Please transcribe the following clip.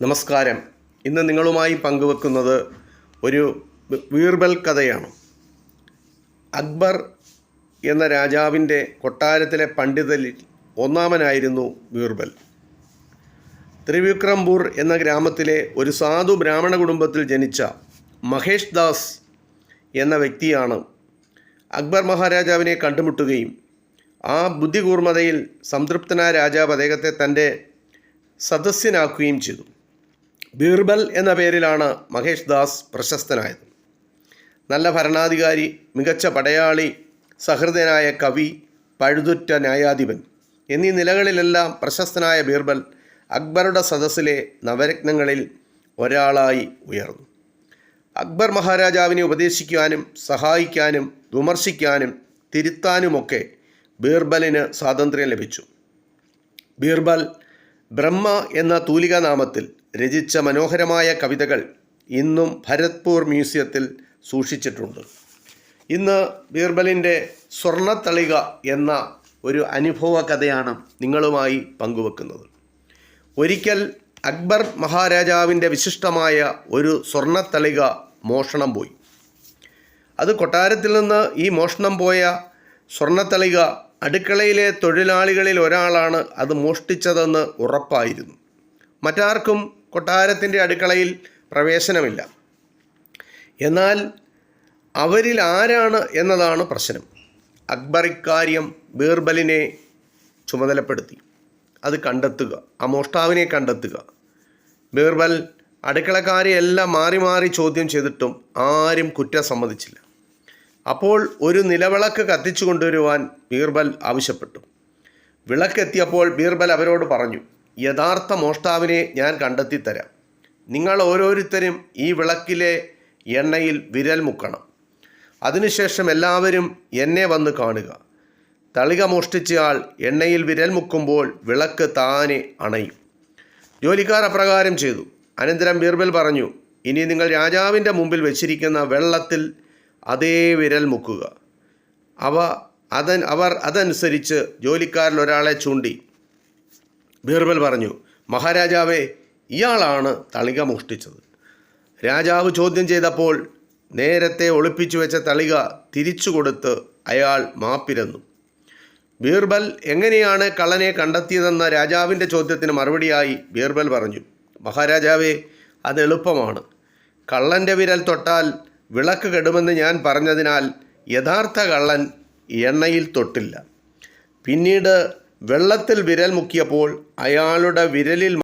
നമസ്കാരം. ഇന്ന് നിങ്ങളുമായി പങ്കുവെക്കുന്നത് ഒരു ബീർബൽ കഥയാണ്. അക്ബർ എന്ന രാജാവിൻ്റെ കൊട്ടാരത്തിലെ പണ്ഡിതരിൽ ഒന്നാമനായിരുന്നു ബീർബൽ. ത്രിവിക്രംപൂർ എന്ന ഗ്രാമത്തിലെ ഒരു സാധു ബ്രാഹ്മണ കുടുംബത്തിൽ ജനിച്ച മഹേഷ് ദാസ് എന്ന വ്യക്തിയാണ് അക്ബർ മഹാരാജാവിനെ കണ്ടുമുട്ടുകയും ആ ബുദ്ധികൂർമ്മതയിൽ സംതൃപ്തനായ രാജാവ് അദ്ദേഹത്തെ തൻ്റെ സദസ്യനാക്കുകയും ചെയ്തു. ബീർബൽ എന്ന പേരിലാണ് മഹേഷ് ദാസ് പ്രശസ്തനായത്. നല്ല ഭരണാധികാരി, മികച്ച പടയാളി, സഹൃദയനായ കവി, പഴുതുറ്റ ന്യായാധിപൻ എന്നീ നിലകളിലെല്ലാം പ്രശസ്തനായ ബീർബൽ അക്ബറുടെ സദസ്സിലെ നവരത്നങ്ങളിൽ ഒരാളായി ഉയർന്നു. അക്ബർ മഹാരാജാവിനെ ഉപദേശിക്കാനും സഹായിക്കാനും വിമർശിക്കാനും തിരുത്താനുമൊക്കെ ബീർബലിന് സ്വാതന്ത്ര്യം ലഭിച്ചു. ബീർബൽ ബ്രഹ്മ എന്ന തൂലികാനാമത്തിൽ രചിച്ച മനോഹരമായ കവിതകൾ ഇന്നും ഭരത്പൂർ മ്യൂസിയത്തിൽ സൂക്ഷിച്ചിട്ടുണ്ട്. ഇന്ന് ബീർബലിൻ്റെ സ്വർണ്ണത്തളിക എന്ന ഒരു അനുഭവ കഥയാണ് നിങ്ങളുമായി പങ്കുവെക്കുന്നത്. ഒരിക്കൽ അക്ബർ മഹാരാജാവിൻ്റെ വിശിഷ്ടമായ ഒരു സ്വർണ്ണത്തളിക മോഷണം പോയി. അത് കൊട്ടാരത്തിൽ നിന്ന് ഈ മോഷണം പോയ സ്വർണ്ണത്തളിക അടുക്കളയിലെ തൊഴിലാളികളിൽ ഒരാളാണ് അത് മോഷ്ടിച്ചതെന്ന് ഉറപ്പായിരുന്നു. മറ്റാർക്കും കൊട്ടാരത്തിൻ്റെ അടുക്കളയിൽ പ്രവേശനമില്ല. എന്നാൽ അവരിൽ ആരാണ് എന്നതാണ് പ്രശ്നം. അക്ബർ ഇക്കാര്യം ബീർബലിനെ ചുമതലപ്പെടുത്തി. അത് കണ്ടെത്തുക, ആ മോഷ്ടാവിനെ കണ്ടെത്തുക. ബീർബൽ അടുക്കളക്കാരെ എല്ലാം മാറി മാറി ചോദ്യം ചെയ്തിട്ടും ആരും കുറ്റം സമ്മതിച്ചില്ല. അപ്പോൾ ഒരു നിലവിളക്ക് കത്തിച്ചു കൊണ്ടുവരുവാൻ ബീർബൽ ആവശ്യപ്പെട്ടു. വിളക്കെത്തിയപ്പോൾ ബീർബൽ അവരോട് പറഞ്ഞു, യഥാർത്ഥ മോഷ്ടാവിനെ ഞാൻ കണ്ടെത്തിത്തരാം. നിങ്ങൾ ഓരോരുത്തരും ഈ വിളക്കിലെ എണ്ണയിൽ വിരൽ മുക്കണം. അതിനുശേഷം എല്ലാവരും എന്നെ വന്ന് കാണുക. തളിക മോഷ്ടിച്ചയാൾ എണ്ണയിൽ വിരൽ മുക്കുമ്പോൾ വിളക്ക് താനെ അണയും. ജോലിക്കാർ അപ്രകാരം ചെയ്തു. അനന്തരം ബീർബൽ പറഞ്ഞു, ഇനി നിങ്ങൾ രാജാവിൻ്റെ മുമ്പിൽ വെച്ചിരിക്കുന്ന വെള്ളത്തിൽ അതേ വിരൽ മുക്കുക. അവർ അതനുസരിച്ച് ജോലിക്കാരിൽ ഒരാളെ ചൂണ്ടി. ബീർബൽ പറഞ്ഞു, മഹാരാജാവേ, ഇയാളാണ് തളിക മോഷ്ടിച്ചത്. രാജാവ് ചോദ്യം ചെയ്തപ്പോൾ നേരത്തെ ഒളിപ്പിച്ചു വെച്ച തളിക തിരിച്ചു കൊടുത്ത് അയാൾ മാപ്പിരന്നു. ബീർബൽ എങ്ങനെയാണ് കള്ളനെ കണ്ടെത്തിയതെന്ന രാജാവിൻ്റെ ചോദ്യത്തിന് മറുപടിയായി ബീർബൽ പറഞ്ഞു, മഹാരാജാവേ, അത് എളുപ്പമാണ്. കള്ളൻ്റെ വിരൽ തൊട്ടാൽ വിളക്ക് കെടുമെന്ന് ഞാൻ പറഞ്ഞതിനാൽ യഥാർത്ഥ കള്ളൻ എണ്ണയിൽ തൊട്ടില്ല. പിന്നീട് വെള്ളത്തിൽ വിരൽ മുക്കിയപ്പോൾ അയാളുടെ വിരലിൽ